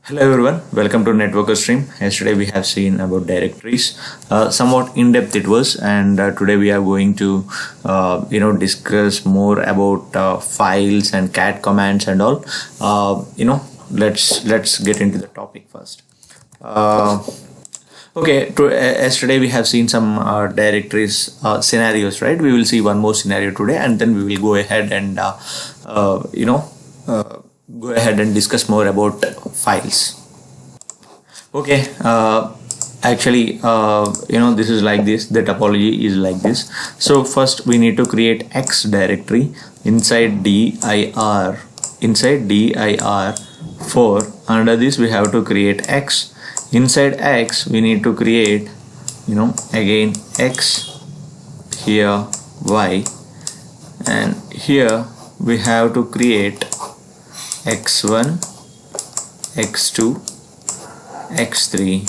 Hello everyone, welcome to Networker Stream. Yesterday we have seen about directories, somewhat in depth it was, and today we are going to, discuss more about files and cat commands and all. Let's get into the topic first. Yesterday we have seen some directories scenarios, right? We will see one more scenario today, and then we will go ahead and go ahead and discuss more about files. Okay, this is like this. The topology is like this. So first we need to create X directory inside dir. Inside dir4. Under this we have to create X. Inside X we need to create, again X, here Y, and here we have to create x1, x2, x3,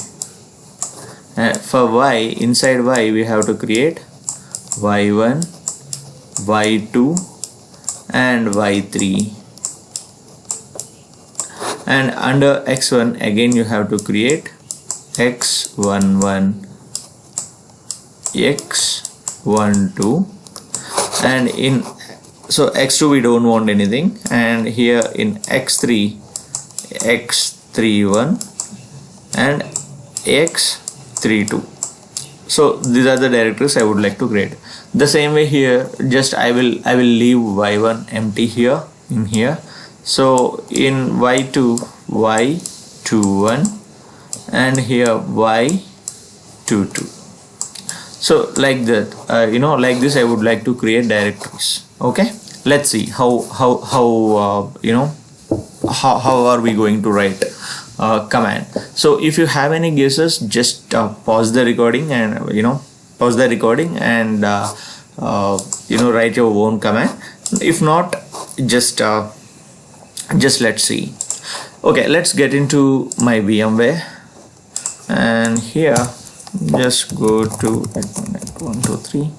and for y, inside y we have to create y1, y2 and y3, and under x1 again you have to create x11, x12, and in x2 we don't want anything, and here in x3, x31 and x32. So these are the directories I would like to create. The same way here, just I will leave y1 empty here in here. So in y2, y21 and here y22. So like that, like this I would like to create directories. Okay, let's see how are we going to write command. So if you have any guesses, just pause the recording and write your own command. If not, just let's see. Okay, let's get into my VMware, and here just go to 1 2 3.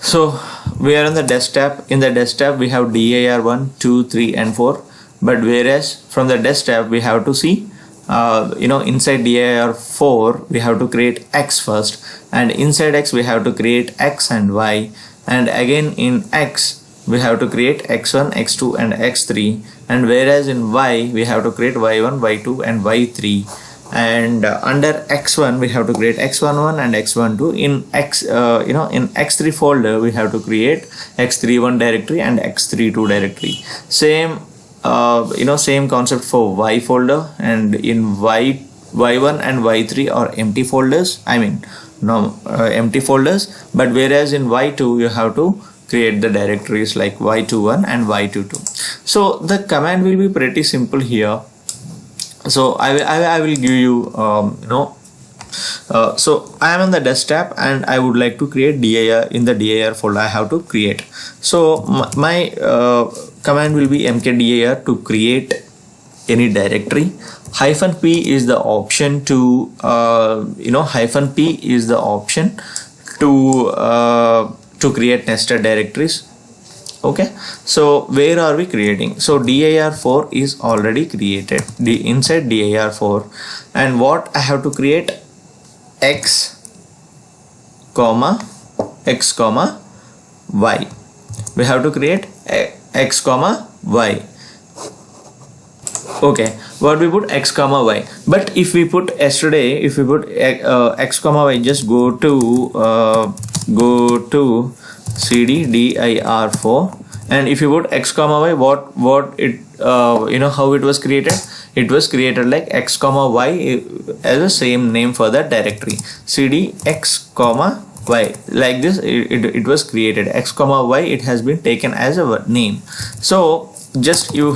So we are on the desktop. In the desktop we have dir 1 2 3 and 4, but whereas from the desktop we have to see inside dir 4 we have to create X first, and inside X we have to create X and Y, and again in X we have to create x1, x2 and x3, and whereas in Y we have to create y1, y2 and y3, and under x1 we have to create x11 and x12. In in x3 folder we have to create x31 directory and x32 directory. Same same concept for Y folder, and in y1 and y3 are empty folders, empty folders, but whereas in y2 you have to create the directories like y21 and y22. So the command will be pretty simple here. So I will give you so I am on the desktop and I would like to create dir. In the dir folder I have to create. So my command will be mkdir to create any directory. -p is the option to -p is the option to create nested directories. Okay, so where are we creating? So dir4 is already created inside dir4, and what I have to create, x comma y. We have to create x comma y. Okay, what we put x comma y, but if we put x comma y, just go to cd dir4, and if you put x comma y, what it how it was created. It was created like x comma y as the same name for that directory, cd x comma y, like this it was created. X comma y, it has been taken as a name. So just you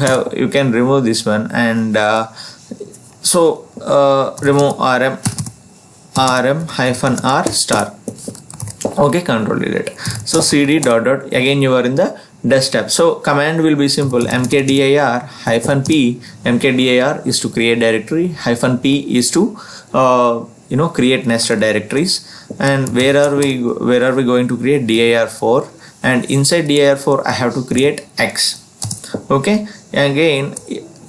can remove this one, and remove rm -r star. Okay, control delete. So cd dot again you are in the desktop. So command will be simple, mkdir -p. Mkdir is to create directory, -p is to create nested directories. And where are we going to create? dir4, and inside dir4 I have to create X. Okay, again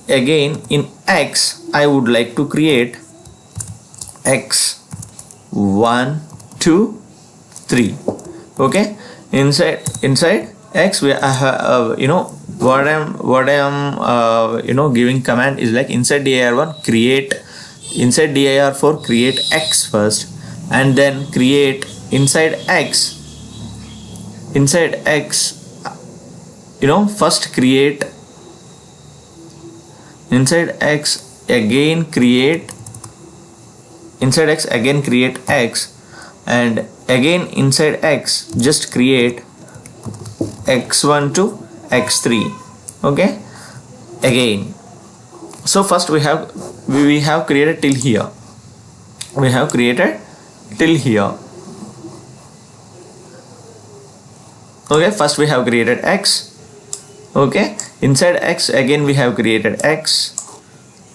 again in X I would like to create X 1 2 3. Okay, inside X we have what I'm giving command is like inside dir1 create, inside dir4 create X first, and then create inside X first create inside X again create inside X again create X, and again inside X just create X1 to X3. Okay, again. So first we have created till here. We have created till here. Okay, first we have created X. Okay, inside X again we have created X.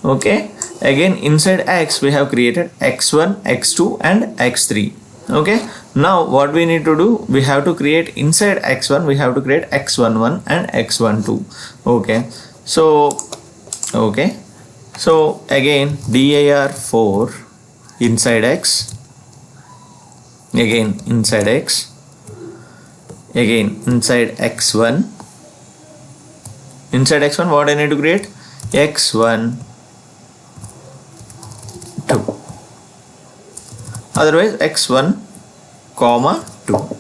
Okay, again inside X we have created X1, X2 and X3. Okay, now what we need to do, we have to create inside X1 we have to create X11 and X12. Okay, so again dir4 inside X, again inside X, again inside X1, inside X1 what I need to create, X1 2, otherwise X1 comma 2.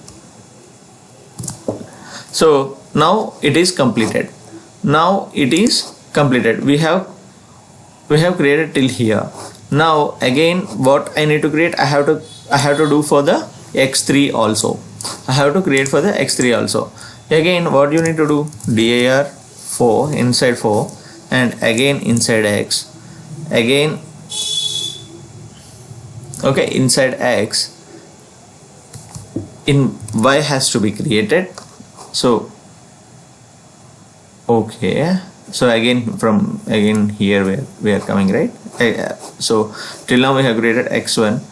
So now it is completed. Now it is completed. We have created till here. Now again what I need to create, I have to do for the X3 also. I have to create for the X3 also. Again what you need to do, dir4 inside 4 and again inside X, again okay, inside X in Y has to be created. So okay, so again from here where we are coming, right? So till now we have created X1.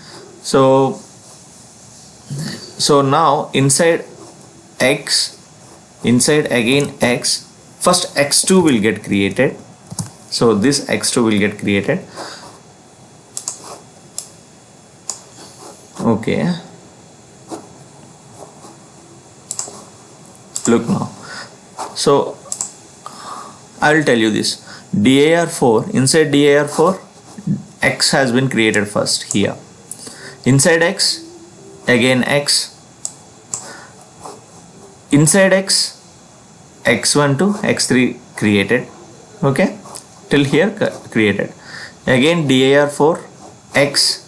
So now inside X, inside again X, first X2 will get created. So this X2 will get created. Okay, look now. So I will tell you this, dir4, inside dir4 X has been created first here. Inside X again X, inside X X1 to X3 created. Okay, till here created. Again dir4 X,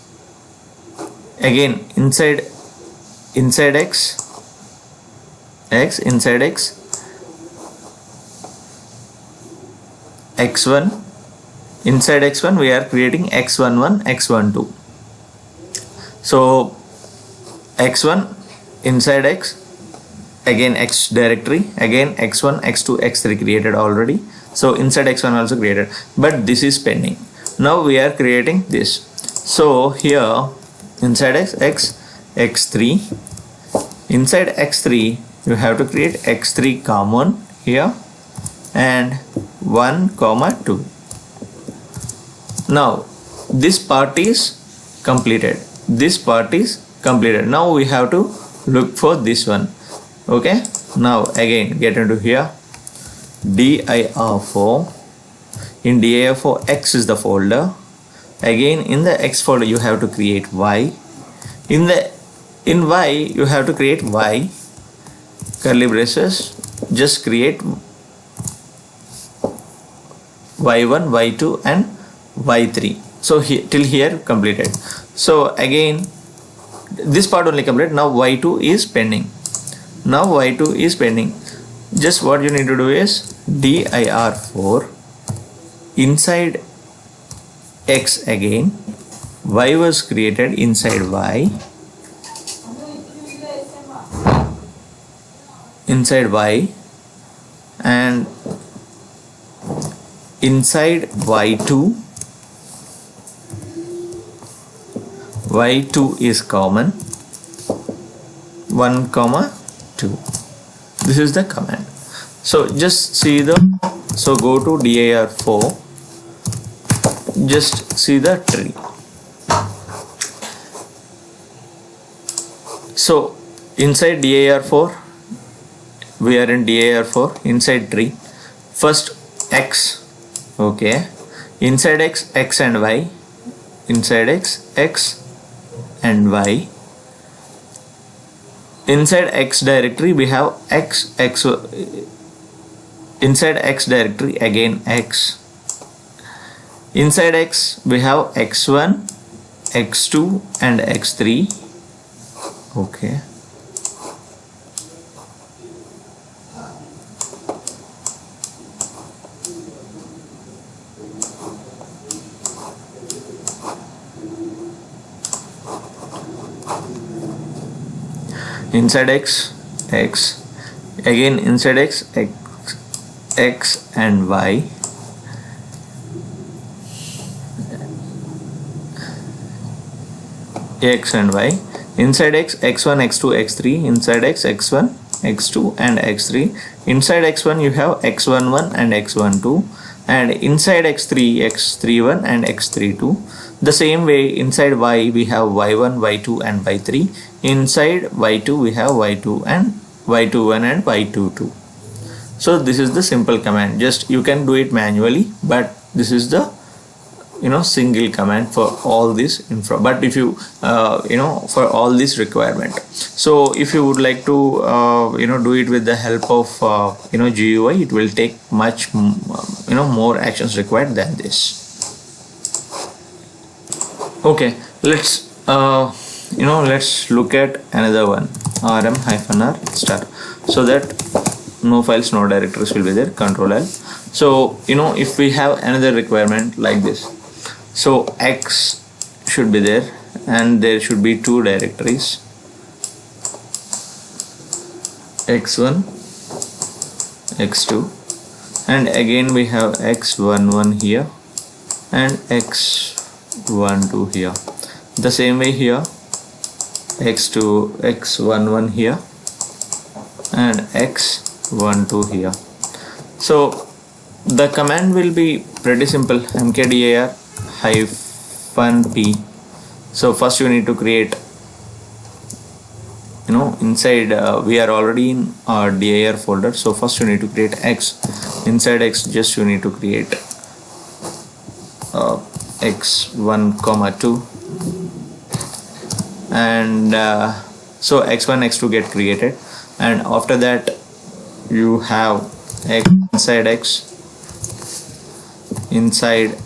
again inside X inside X X1, inside X1 we are creating X11 X12. So X1 inside X, again X directory, again X1 X2 X3 created already. So inside X1 also created, but this is pending. Now we are creating this. So here inside X X3, inside X3 you have to create X3 common here and 1 comma 2. Now this part is completed, this part is completed. Now we have to look for this one. Okay, now again get into here, dir4, in dir4 X is the folder. Again in the X folder you have to create Y, in Y you have to create Y, curly braces, just create Y1 Y2 and Y3. So till here completed. So again this part only complete. Now Y2 is pending. Now Y2 is pending. Just what you need to do is dir4 inside X again, Y was created inside Y, inside Y, and inside Y2, Y2 is common, 1 comma 2. This is the command. So just see the, so go to dir4 just see the tree. So inside DAR4, we are in DAR4, inside tree. First X, okay, inside X, X and Y, inside X, X and Y. Inside X directory we have X, X, inside X directory again X. Inside X we have X1, X2 and X3, okay. Inside X, X, again inside X, X, X and Y. X and Y. Inside X, X1, X2, X3. Inside X, X1, X2 and X3. Inside X1 you have X11 and X12, and inside X3, X31 and X32. The same way inside Y we have Y1, Y2 and Y3. Inside Y2 we have Y2 and Y21 and Y22. So this is the simple command. Just you can do it manually, but this is the single command for all this infra. But if you for all this requirement, so if you would like to do it with the help of GUI, it will take much more actions required than this. Okay, let's let's look at another one, rm-r star, so that no files, no directories will be there. Control L. So if we have another requirement like this, so X should be there and there should be two directories, X1, X2, and again we have X11 here and X12 here. The same way here, X2, X11 here and X12 here. So the command will be pretty simple, mkdir-p. So first you need to create, inside we are already in our dir folder, so first you need to create X. Inside X just you need to create X1, 2, and so X1, X2 get created, and after that you have X inside X, inside,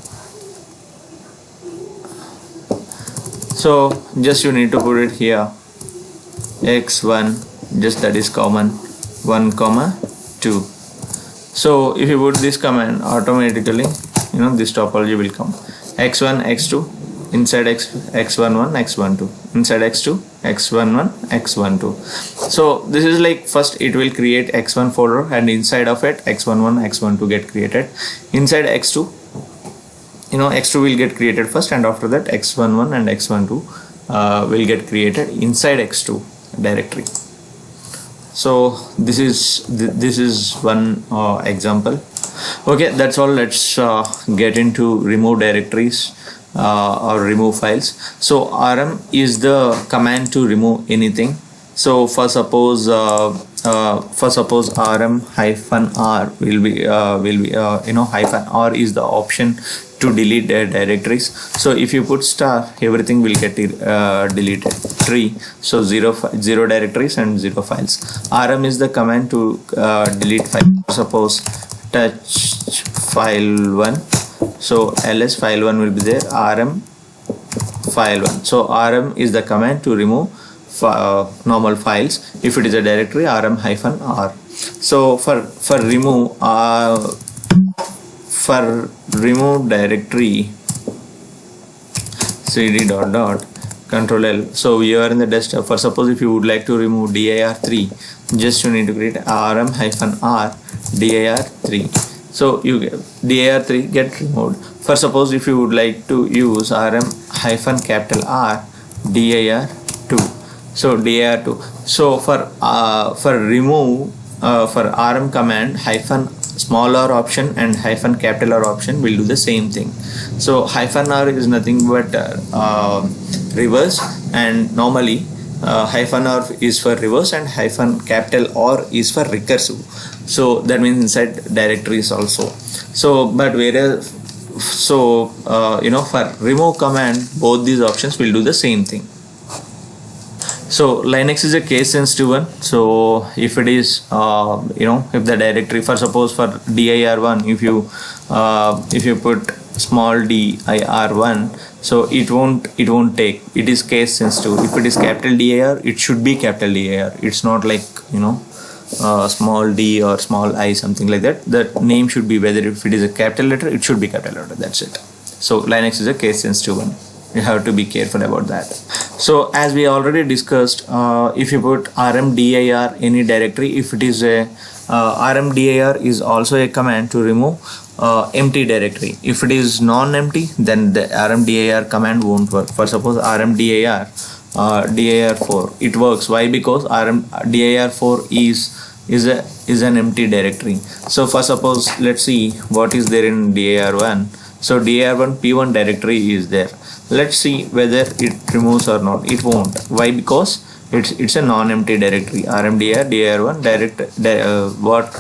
so just you need to put it here, X1, just that is common, 1, 2. So if you put this command, automatically this topology will come, X1, X2, inside X, X11, X12, inside X2, X11, X12. So this is like, first it will create X1 folder, and inside of it X11, X12 get created. Inside X2, X2 will get created first, and after that X11 and X12 will get created inside X2 directory. So this is one example. Okay, that's all. Let's get into remove directories or remove files. So rm is the command to remove anything. So for suppose rm-r will be -r is the option to delete directories. So if you put star, everything will get deleted. Tree, so zero directories and 0 files. Rm is the command to delete files. Suppose touch file1, so ls file1 will be there, rm file1. So rm is the command to remove normal files. If it is a directory, rm-r. So for remove directory, cd ... control L. So we are in the desktop. For suppose if you would like to remove dir3, just you need to create rm-r dir3. So you get dir3 get removed. For suppose if you would like to use rm-R dir2, so dir2. So for remove for rm command small r option and hyphen capital R option will do the same thing. So hyphen r is nothing but reverse, and normally hyphen r is for reverse and hyphen capital R is for recursive. So that means inside directories also. So but whereas for remove command, both these options will do the same thing. So Linux is a case sensitive one. So if it is if the directory, for suppose for dir1, if you put small dir1, so it won't take, it is case sensitive. If it is capital dir, it should be capital dir. It's not like small d or small I, something like that. The name should be, whether if it is a capital letter, it should be capital letter. That's it. So Linux is a case sensitive one. You have to be careful about that. So as we already discussed, if you put rmdir any directory, if it is a rmdir is also a command to remove empty directory. If it is non-empty, then the rmdir command won't work. For suppose rmdir dir4, it works. Why? Because dir4 is an empty directory. So for suppose, let's see what is there in dir1. So dir1 p1 directory is there. Let's see whether it removes or not. It won't. Why? Because it's a non-empty directory. rmdir dir1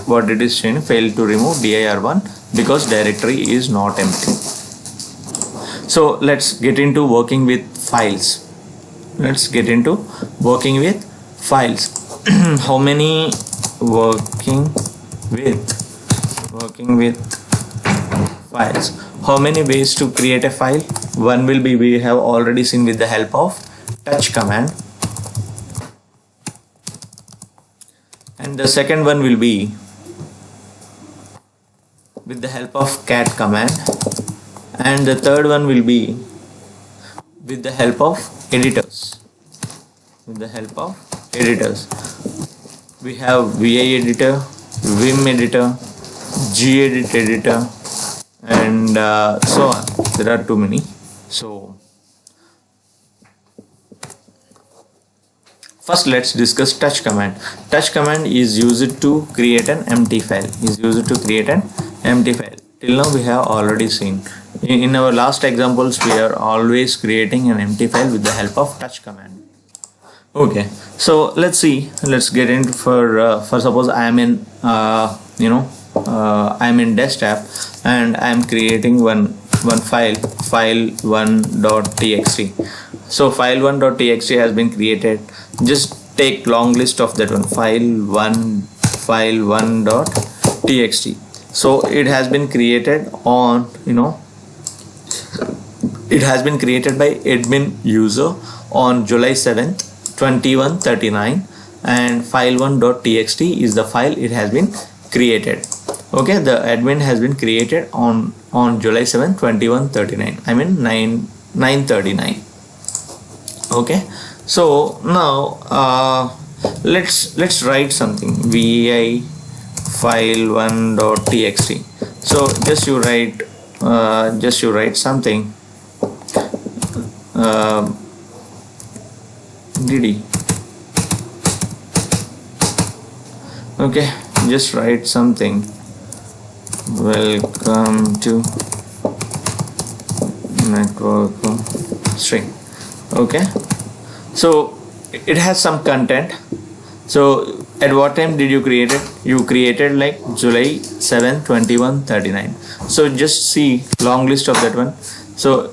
what it is saying, failed to remove dir1 because directory is not empty. So let's get into working with files. How many working with files? How many ways to create a file? One will be, we have already seen, with the help of touch command, and the second one will be with the help of cat command, and the third one will be with the help of editors. We have VI editor, Vim editor, gedit editor, and so on. There are too many. So first let's discuss touch command. Touch command is used to create an empty file. Till now we have already seen. In our last examples, we are always creating an empty file with the help of touch command. Okay, so let's see. Let's get into for suppose I am in I'm in desktop and I am creating one file1.txt. So file1.txt has been created. Just take long list of that one, file1.txt. So it has been created on it has been created by admin user on July 7th 2139, and file1.txt is the file it has been created. Okay, the admin has been created on July 7th 2139, I mean 939. Okay, so now let's write something, vi file1.txt. so just you write something dd. Okay, just write something, welcome to network string. Okay, so it has some content. So at what time did you create it? You created like July 7 2139. So just see long list of that one. So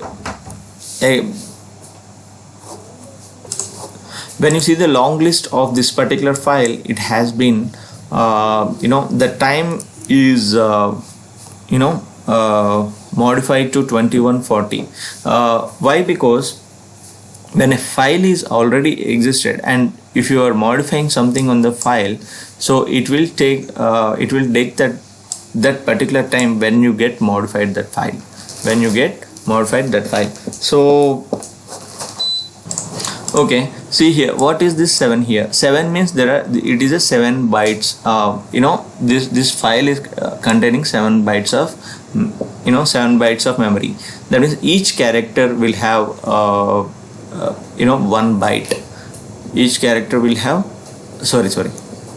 when you see the long list of this particular file, it has been the time is modified to 2140. Why? Because when a file is already existed and if you are modifying something on the file, so it will take that particular time when you get modified that file. So okay, see here, what is this 7 here? 7 means it is a 7 bytes. This file is containing 7 bytes of 7 bytes of memory. That means each character will have 1 byte. Each character will have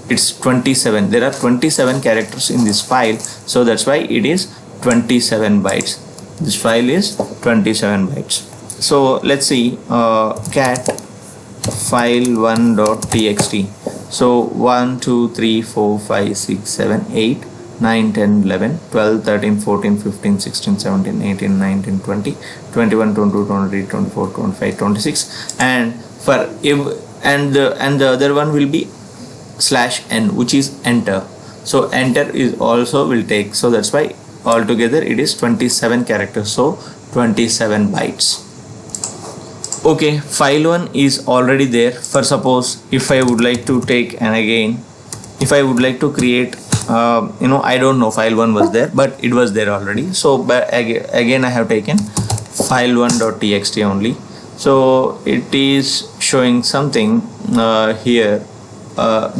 it's 27. There are 27 characters in this file, so that's why it is 27 bytes. This file is 27 bytes. So let's see, cat file1.txt. so 1 2 3 4 5 6 7 8 9 10 11 12 13 14 15 16 17 18 19 20 21 22 23 24 25 26, and for if and the other one will be /n, which is enter. So enter is also will take, so that's why altogether it is 27 characters, so 27 bytes. Okay, file1 is already there. For suppose if I would like to take, and again if I would like to create, I don't know file1 was there, but it was there already. So but again I have taken file1.txt only. So it is showing something here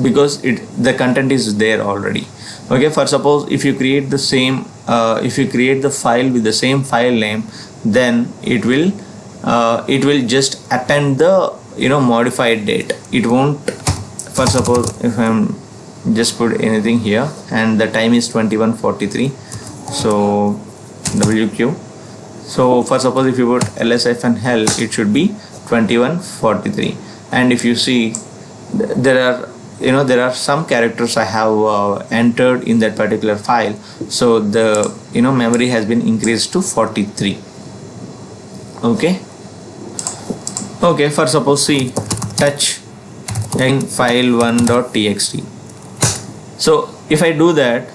because the content is there already. Okay, for suppose if you create the same if you create the file with the same file name, then it will just append the modified date. It won't, for suppose if I'm just put anything here and the time is 21:43, so WQ. So for suppose if you put ls-l, it should be 21:43, and if you see there are some characters I have entered in that particular file, so the memory has been increased to 43. Okay, for suppose see touch in file1.txt. so if I do that,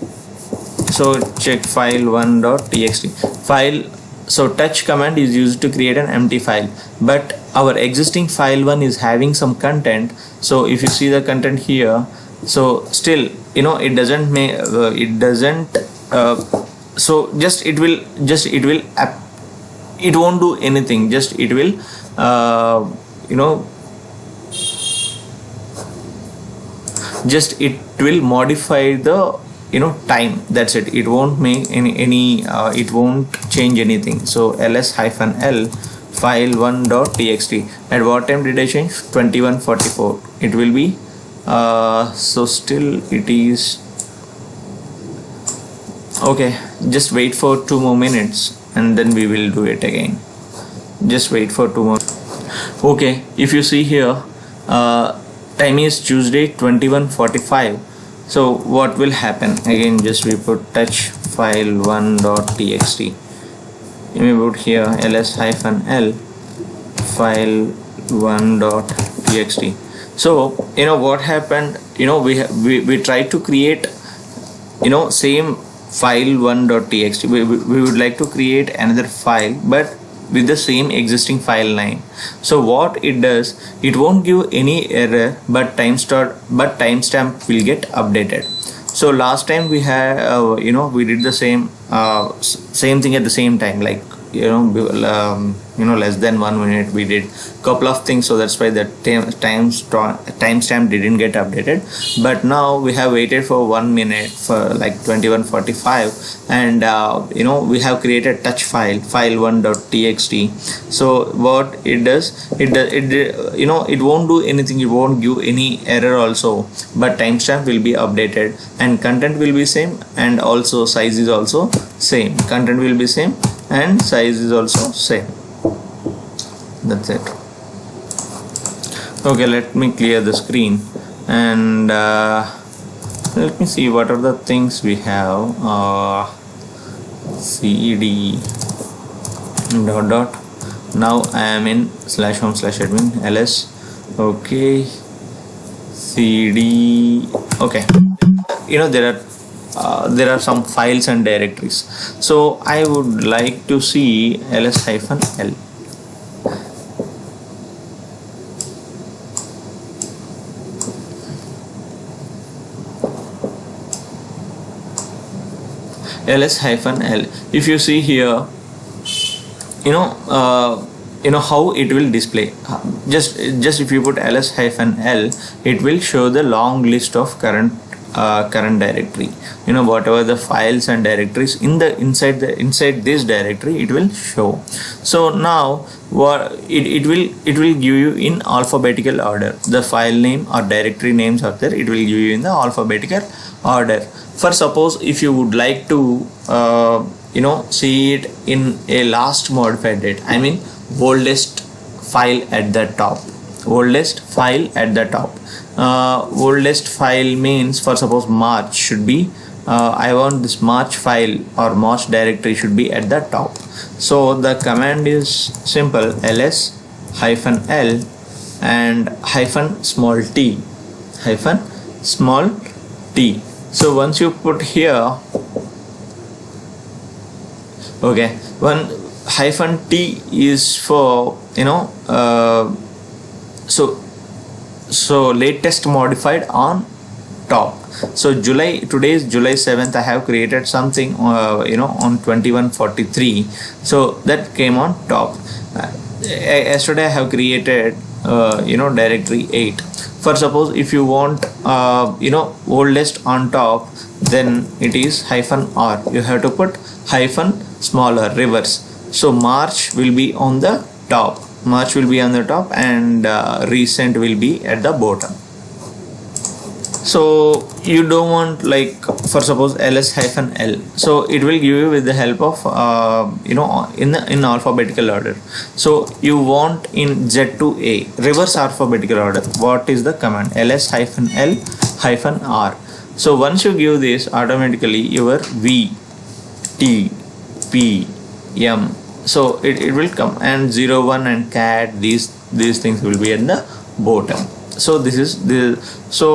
so check file1.txt file. So touch command is used to create an empty file, but our existing file1 is having some content. So if you see the content here, so still it doesn't make so it won't do anything, just it will just it will modify the time, that's it. It won't make any it won't change anything. So ls-l file1.txt, at what time did I change? 21:44. It will be so still it is okay. Just wait for 2 more minutes and then we will do it again. Just wait for 2 more. Okay, if you see here, time is Tuesday 21:45. So what will happen? Again, just we put touch file1.txt. We put here ls-l file1.txt. So what happened, we tried to create same file1.txt. we would like to create another file, but with the same existing file name. So what it does, it won't give any error, but timestamp will get updated. So last time we had we did the same thing at the same time, like less than 1 minute we did couple of things, so that's why the timestamp didn't get updated. But now we have waited for 1 minute for like 21:45, and we have created touch file1.txt. so what it does, it won't do anything, it won't give any error also, but timestamp will be updated and content will be same, and also size is also same. Content will be same and size is also same. That's it. Okay, let me clear the screen and let me see what are the things we have. cd dot. Now I am in /home/admin ls. Okay, cd. Okay, there are some files and directories, so I would like to see ls-l. ls-l. If you see here, how it will display. Just if you put ls-l, it will show the long list of current current directory. You know, whatever the files and directories inside this directory, it will show. So now what it will give you in alphabetical order. The file name or directory names are there, it will give you in the alphabetical order. For suppose if you would like to you know, see it in a last modified date, I mean oldest file at the top. Oldest file at the top. Oldest file means, for suppose March should be I want this March file or March directory should be at the top. So the command is simple: ls -l and -small t. -small t. So once you put here, okay, one -t is for, you know, so latest modified on top. So today is July 7th. I have created something you know, on 2143, so that came on top. Yesterday I have created you know, directory 8. For suppose if you want you know, oldest on top, then it is -r. You have to put smaller reverse. So March will be on the top. March will be on the top, and recent will be at the bottom. So you don't want, like, for suppose ls-l, so it will give you with the help of you know, in alphabetical order. So you want in Z to A, reverse alphabetical order. What is the command? ls-l-r. So once you give this, automatically your V, T, P, M, so it will come, and 0, 1 and cat, these things will be at the bottom. So this is the, so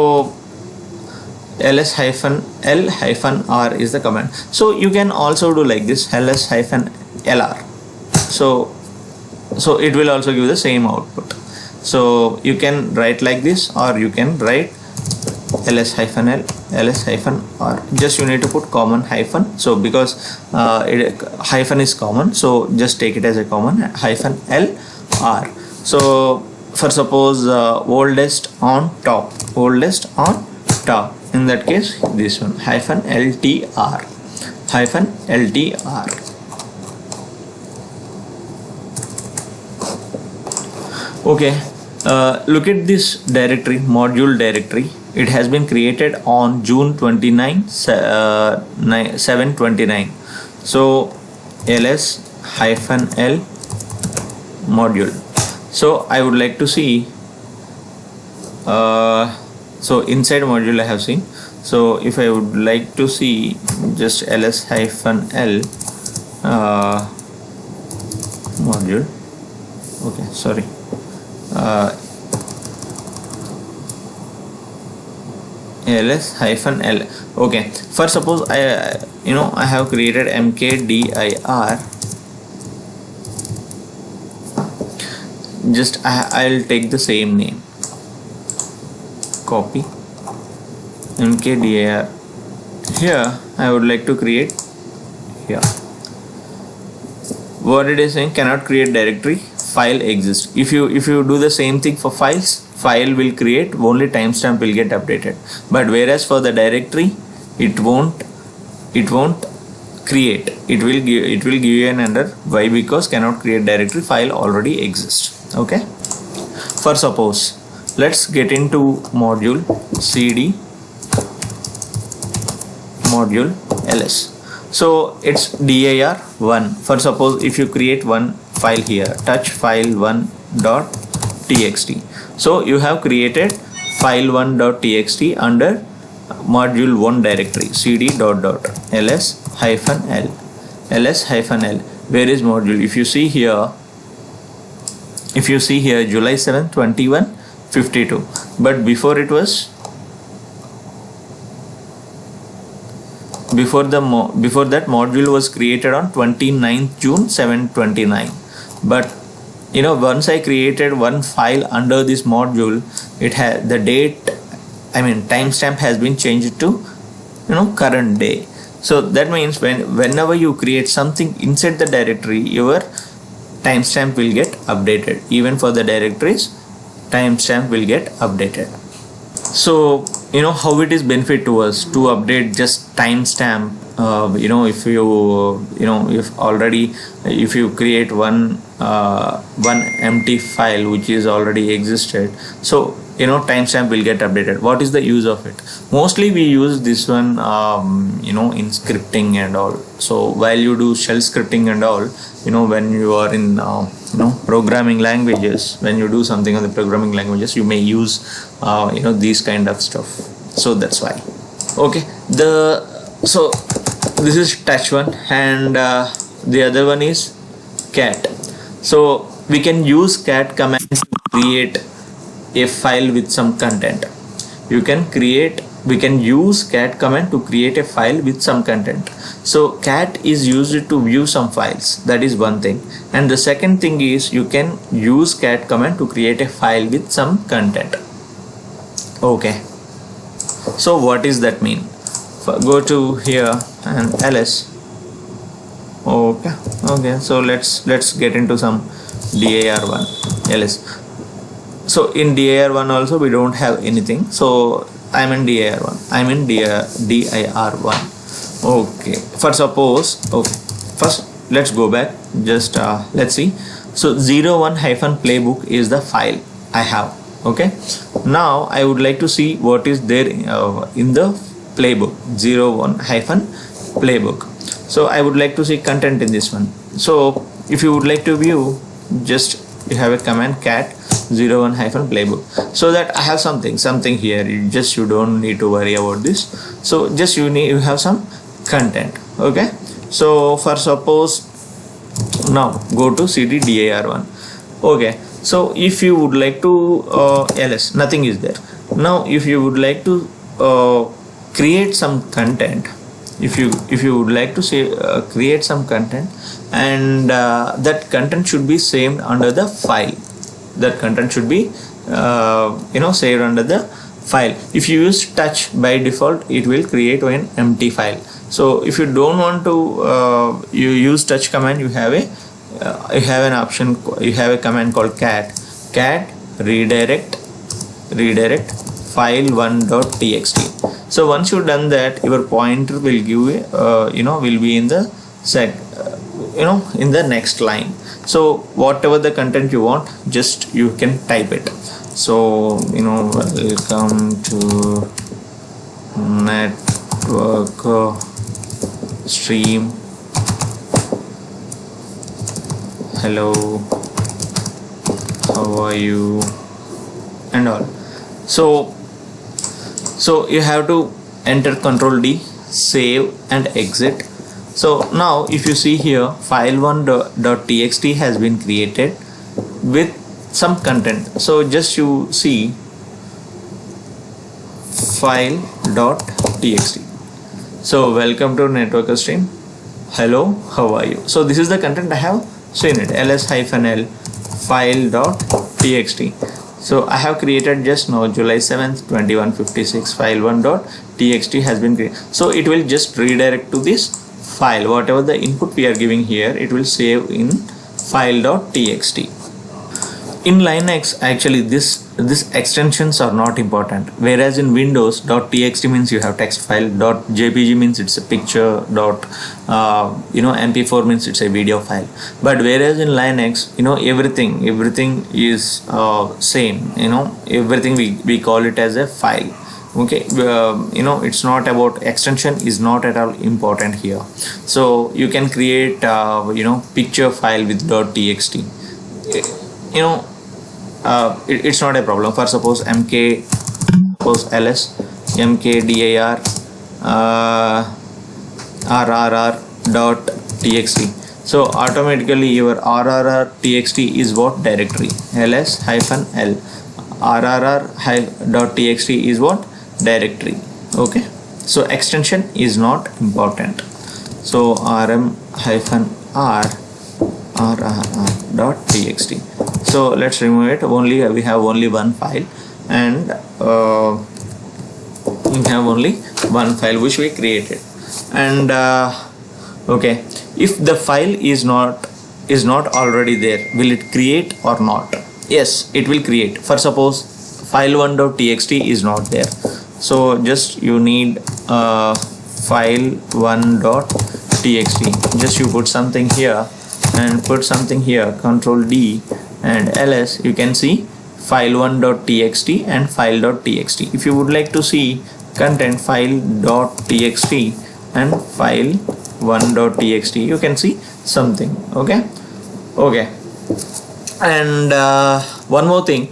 ls-l-r is the command. So you can also do like this, ls-lr. So it will also give the same output. So you can write like this, or you can write ls-l, ls-r. Just you need to put common hyphen. So because hyphen is common, so just take it as a common, -l-r. So for suppose oldest on top, oldest on top, in that case this one, -ltr, -ltr. Okay, look at this directory, module directory. It has been created on June 29, 7/29. So ls-l module. So I would like to see, so inside module I have seen. So if I would like to see just ls-l module, okay, sorry, ls-l. Okay, for suppose I you know, I have created mkdir. Just I'll take the same name, copy mkdir. Here I would like to create here. What it is saying, cannot create directory, file exists. If you do the same thing for files, file will create, only timestamp will get updated. But whereas for the directory, it won't create. It will give you an error. Why? Because cannot create directory, file already exists. Okay. For suppose, let's get into module cd module ls. So it's dir 1. For suppose if you create one file here, touch file1.txt. So you have created file1.txt under module 1 directory, cd ls-l, ls-l. Where is module? If you see here, July 7th, 2152. But before it was, before that module was created on 29th June 7/29. But you know, once I created one file under this module, it had the date, I mean timestamp has been changed to, you know, current day. So that means whenever you create something inside the directory, your timestamp will get updated. Even for the directories, timestamp will get updated. So how it is benefit to us to update just timestamp. If if already, if you create one empty file which is already existed, so timestamp will get updated. What is the use of it? Mostly we use this one in scripting and all. So while you do shell scripting and all, when you are in programming languages, when you do something on the programming languages, you may use these kind of stuff. So that's why. Okay, so this is touch one, and the other one is cat. So we can use cat command to create a file with some content. We can use cat command to create a file with some content. So cat is used to view some files. That is one thing. And the second thing is you can use cat command to create a file with some content. Okay. So what does that mean? Go to here and ls. Okay. So let's get into some dir1 ls. So in dir1 also we don't have anything. So I'm in dir1. I'm in dir1. Okay. For suppose, okay. First let's go back. Just let's see. So 01-playbook is the file I have. Okay. Now I would like to see what is there in the playbook 01-playbook. So I would like to see content in this one. So if you would like to view, just you have a command cat 01-playbook, so that I have something here. You don't need to worry about this. So just you have some content. Okay. So for suppose, now go to cd dir1. Okay. So if you would like to ls, nothing is there. Now if you would like to create some content, if you would like to say create some content, and that content should be saved under the file. That content should be saved under the file. If you use touch, by default it will create an empty file. So if you don't want to you use touch command, you have an option, you have a command called cat redirect file1.txt. so once you've done that, your pointer will give will be in the in the next line. So whatever the content you want, just you can type it. So welcome to network stream, hello, how are you, and all. So you have to enter Control D, save and exit. So now if you see here, file1.txt has been created with some content. So just you see file.txt. So welcome to network stream, hello, how are you. So this is the content I have seen it, ls-l file.txt. So I have created just now July 7th 2156 file1.txt has been created. So it will just redirect to this file. Whatever the input we are giving here, it will save in file.txt. In Linux, actually these extensions are not important, whereas in Windows, .txt means you have text file, .jpg means it's a picture, mp4 means it's a video file. But whereas in Linux, everything is same. Everything we call it as a file. Okay. It's not about extension, is not at all important here. So you can create picture file with .txt. It's not a problem. For suppose ls mkdir rrr.txt. So automatically your rrr.txt is what directory, ls-l rrr.txt is what directory. Okay. So extension is not important. So rm-r rrr.txt. So let's remove it. We have only one file, and we have only one file which we created. And okay, if the file is not already there, will it create or not? Yes, it will create. For suppose file1.txt is not there. So just you need file1.txt. Just you put something here and put something here, Control D and ls. You can see file1.txt and file.txt. If you would like to see content file.txt and file1.txt, you can see something. Okay. And one more thing,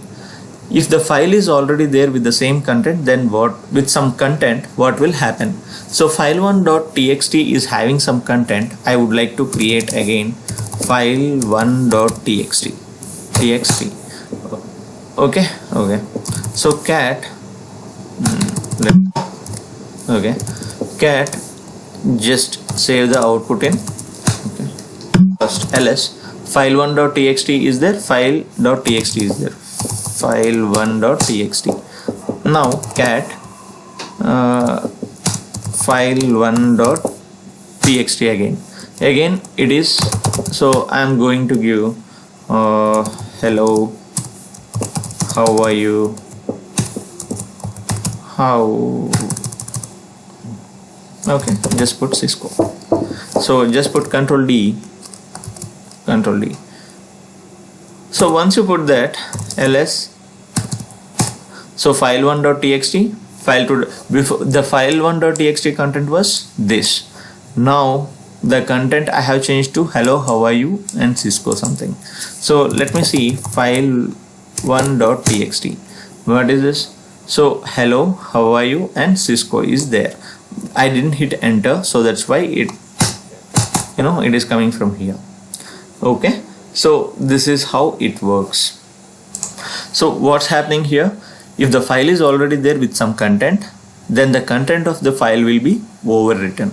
if the file is already there with the same content, then what will happen? So file1.txt is having some content. I would like to create again file1.txt. Okay. So cat just save the output in first ls. File1.txt is there, file.txt is there, file1.txt. now cat file1.txt again it is. So I am going to give hello, how are you, okay, just put Cisco. So just put Control D. So once you put that ls, so file1.txt, before the file1.txt content was this. Now the content I have changed to hello, how are you and Cisco something. So let me see file1.txt. What is this? So hello, how are you and Cisco is there. I didn't hit enter, so that's why it is coming from here. Okay, so this is how it works. So what's happening here, if the file is already there with some content, then the content of the file will be overwritten.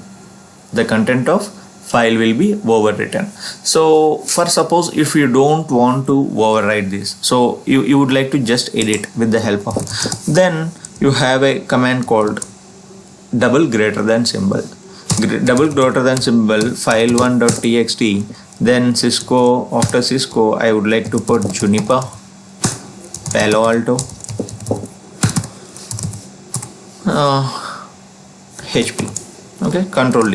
So for suppose if you don't want to overwrite this, so you would like to just edit with the help of, then you have a command called double greater than symbol file1.txt, then Cisco. After Cisco I would like to put Juniper, Palo Alto, HP. Okay, Control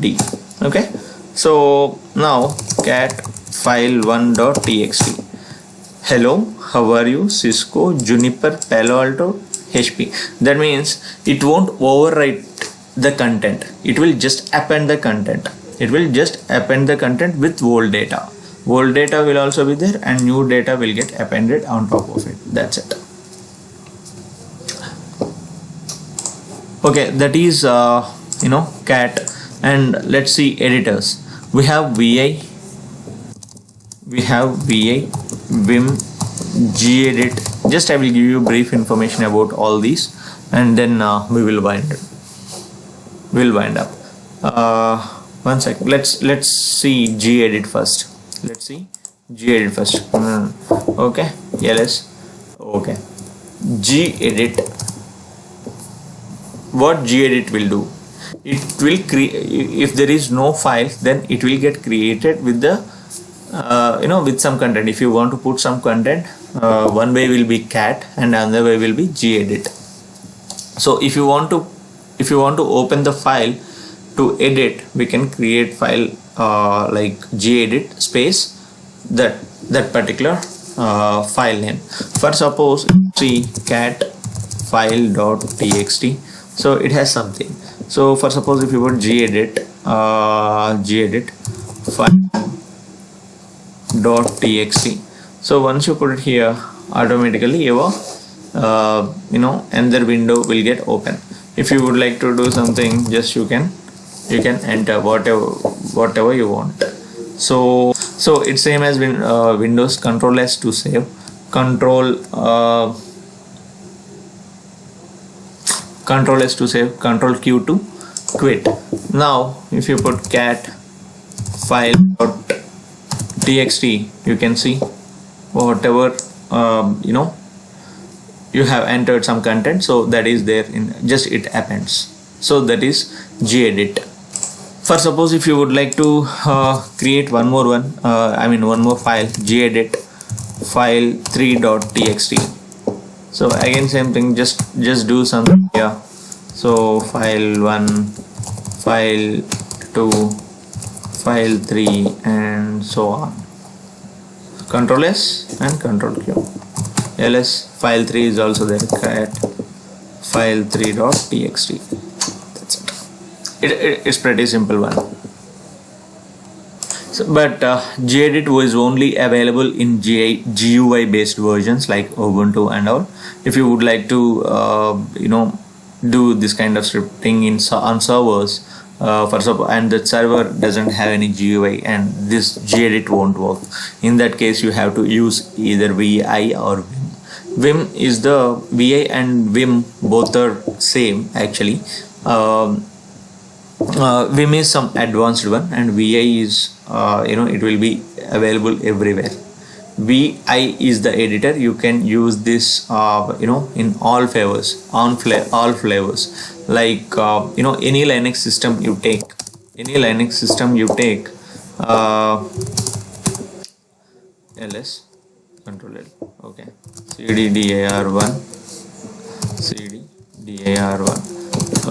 D. Okay, so now cat file1.txt, hello, how are you, Cisco, Juniper, Palo Alto, HP. That means it won't overwrite the content, it will just append the content. With old data. Old data will also be there and new data will get appended on top of it. That's it. Okay, that is cat. And let's see editors. We have VI, Vim, gedit. Just I will give you brief information about all these, and then we will wind up. One sec. Let's see gedit first. Okay, ls. Okay, gedit. What gedit will do? It will create, if there is no file, then it will get created with the with some content. If you want to put some content, one way will be cat and another way will be gedit. So if you want to open the file to edit, we can create file like gedit space that particular file name. For suppose see cat file.txt, so it has something. So for suppose if you put gedit file.txt, so once you put it here, automatically your another window will get open. If you would like to do something, just you can enter whatever you want. So it's same as Windows. Control S to save, Control S to save, Control Q to quit. Now if you put cat file.txt, you can see whatever you have entered some content, so that is there in just it appends. So that is gedit. For suppose if you would like to create one more file, gedit file3.txt. so again same thing, just do something here. So file1, file2, file3 and so on. Control S and Control Q. ls file3 is also there, create file3.txt. that's it's pretty simple one. So, but gedit was only available in GUI based versions like Ubuntu and all. If you would like to do this kind of scripting on servers, for example, and the server doesn't have any GUI and this gedit won't work, in that case you have to use either VI or Vim. Vim is the VI and Vim both are same actually. Vim is some advanced one and VI is it will be available everywhere. VI is the editor. You can use this in all flavors, all flavors, like any Linux system you take, ls control L, okay, cd dir1,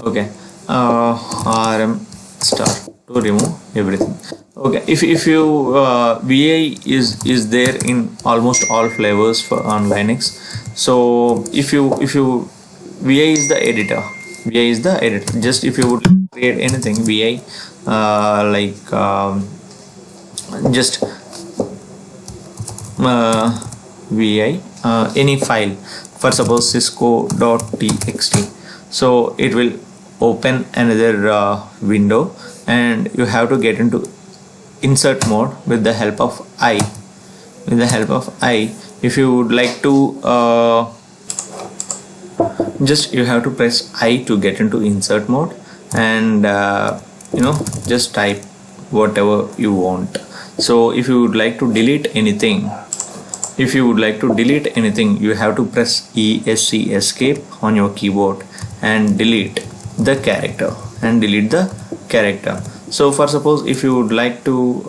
okay, rm star to remove everything. Okay, if you VI is there in almost all flavors on Linux. So if you VI is the editor, just if you would create anything VI, just VI any file, for suppose cisco.txt, so it will open another window and you have to get into insert mode with the help of I. If you would like to just you have to press I to get into insert mode and just type whatever you want. So if you would like to delete anything, you have to press ESC escape on your keyboard and delete the character. So for suppose if you would like to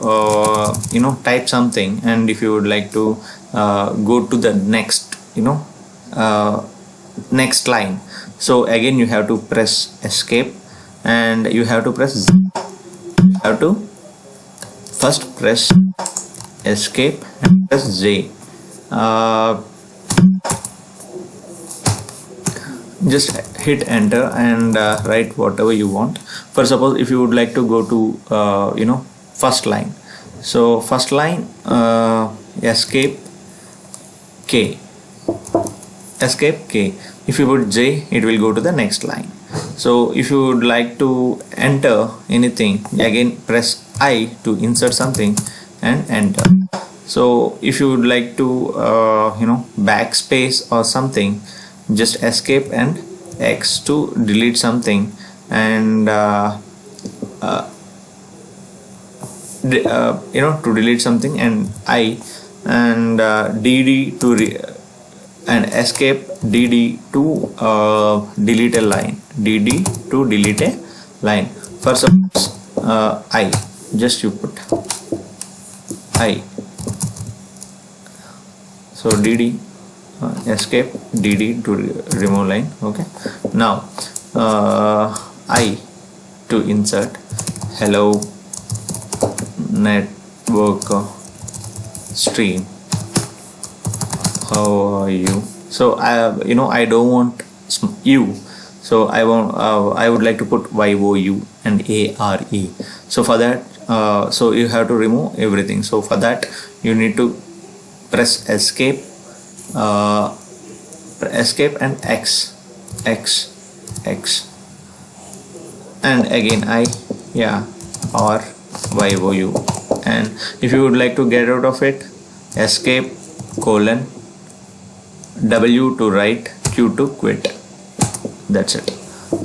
type something and if you would like to go to the next next line, so again you have to press escape and you have to press Z. You have to first press escape and press Z. Just hit enter and write whatever you want. For suppose if you would like to go to first line, so first line escape K. If you put J, it will go to the next line. So if you would like to enter anything, again press I to insert something and enter. So if you would like to backspace or something, just escape and X to delete something and to delete something, and I and DD to and escape DD to delete a line. For suppose I, just you put I. So DD escape DD to remove line. Okay, now I to insert hello network stream, how are you? So I don't want you, so I would like to put YOU and ARE. So for that so you have to remove everything. So for that you need to press escape and X and again I, or YOU, and if you would like to get out of it, escape colon W to write, Q to quit. That's it.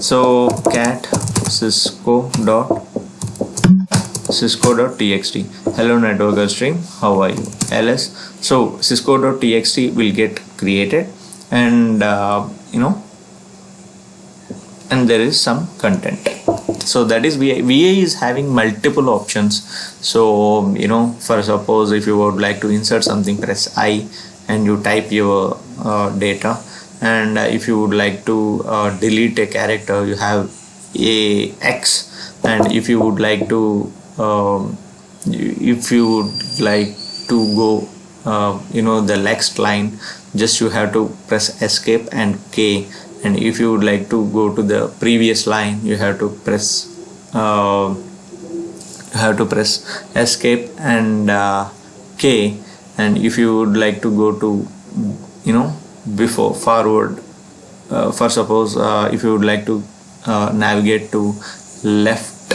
So cat cisco.txt, hello network stream, how are you? ls. So cisco.txt will get created and and there is some content. So that is VA. VA is having multiple options. So for suppose if you would like to insert something, press I, and you type your data. And if you would like to delete a character, you have a X. And if you would like to go the next line, just you have to press escape and K. And if you would like to go to the previous line, you have to press escape and K. And if you would like to go to before forward, for suppose if you would like to navigate to left,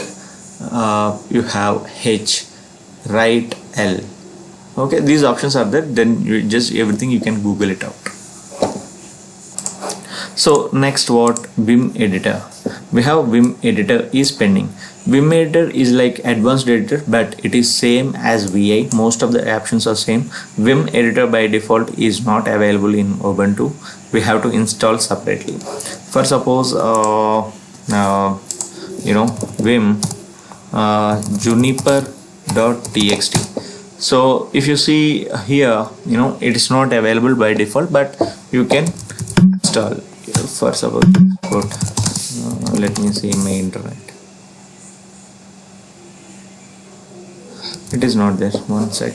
you have H, right L. Okay, these options are there. Then you just everything you can Google it out. So next, what Vim editor? We have Vim editor is pending. Vim editor is like advanced editor, but it is same as VI. Most of the options are same. Vim editor by default is not available in Ubuntu. We have to install separately. For suppose Vim juniper.txt. So if you see here, it is not available by default, but you can install. For suppose let me see my internet. It is not there. One sec.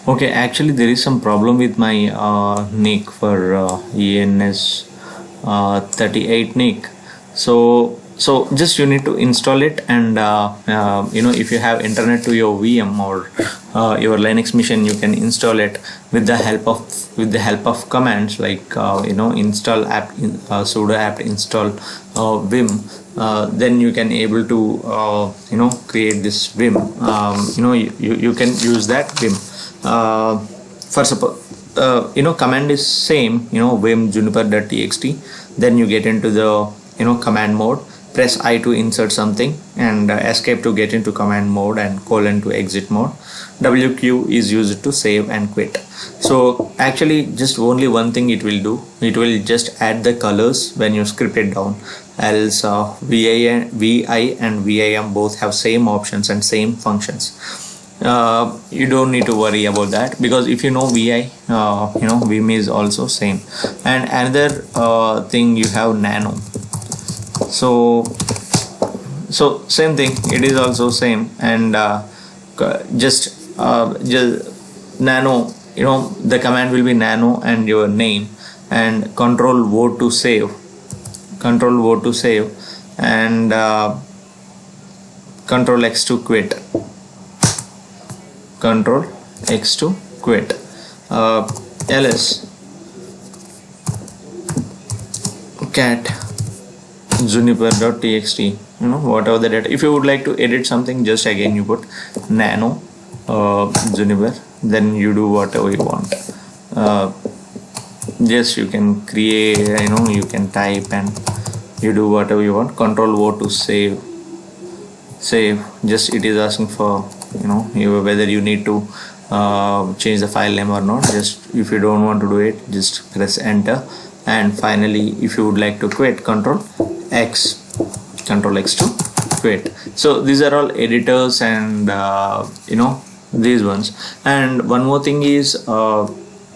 Okay, actually there is some problem with my nick for ENS 38 nick. So just you need to install it, and if you have internet to your VM or your Linux machine, you can install it with the help of commands like install app sudo apt install Vim. Then you can able to create this Vim. You can use that Vim. For suppose command is same, Vim juniper.txt. Then you get into the command mode. Press I to insert something, and escape to get into command mode, and colon to exit mode. WQ is used to save and quit. So actually just only one thing it will do. It will just add the colors when you script it down. Else VI and VIM both have same options and same functions. You don't need to worry about that, because if you know VI, Vim is also same. And another thing, you have nano. So same thing, it is also same. And just nano, the command will be nano and your name, and control V to save, and control X to quit, ls cat juniper.txt, whatever the data. If you would like to edit something, just again you put nano juniper, then you do whatever you want. Just you can create, you can type and you do whatever you want. Control O to save. Just it is asking for whether you need to change the file name or not. Just if you don't want to do it, just press enter. And finally, if you would like to quit, control X to quit. So these are all editors, and these ones. And one more thing is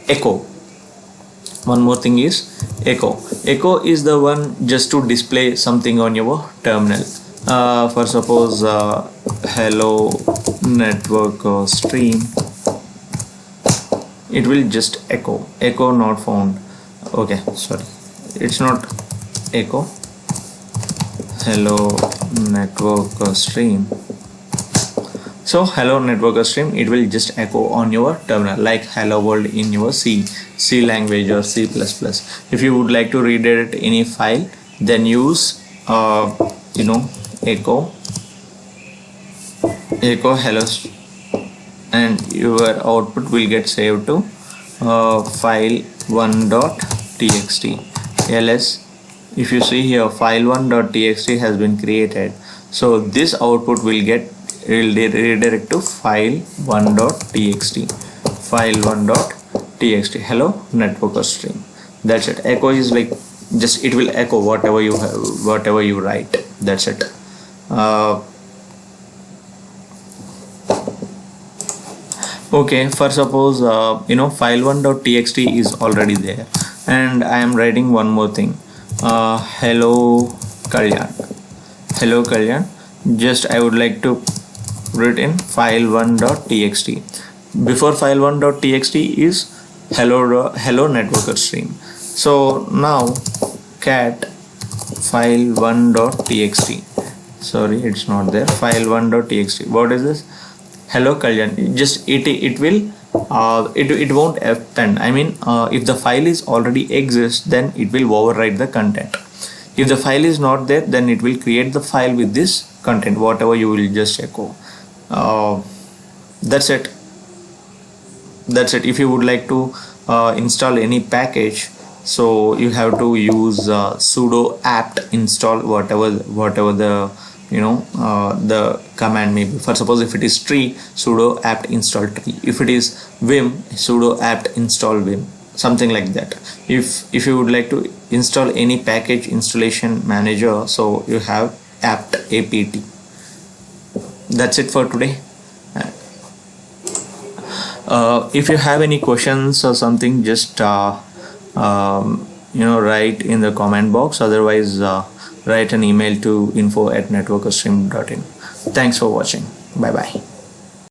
echo. Echo is the one just to display something on your terminal. For suppose hello network stream, it will just echo not found. Okay, sorry, it's not echo. Hello network stream. So hello network stream, it will just echo on your terminal, like hello world in your C language or C++. If you would like to redirect any file, then use echo hello, and your output will get saved to file1.txt. ls, if you see here, file1.txt has been created, so this output will redirect to file1.txt. hello network stream. That's it. Echo is like just it will echo whatever you have, whatever you write. That's it. Okay, for suppose file1.txt is already there, and I am writing one more thing. Hello Kalyan. Hello Kalyan. Just I would like to write in file1.txt. Before file1.txt is hello networker stream. So now cat file1.txt. Sorry, it's not there. File1.txt. What is this? Hello Kalyan. Just it will it won't append. I mean, if the file is already exists, then it will overwrite the content. If the file is not there, then it will create the file with this content, whatever you will just echo. That's it. That's it. If you would like to install any package, so you have to use sudo apt install whatever the the command may be. For suppose if it is tree, sudo apt install tree. If it is vim, sudo apt install vim, something like that. If you would like to install any package installation manager, so you have apt. That's it for today. If you have any questions or something, just write in the comment box. Otherwise, write an email to info@networkerstream.in. Thanks for watching. Bye bye.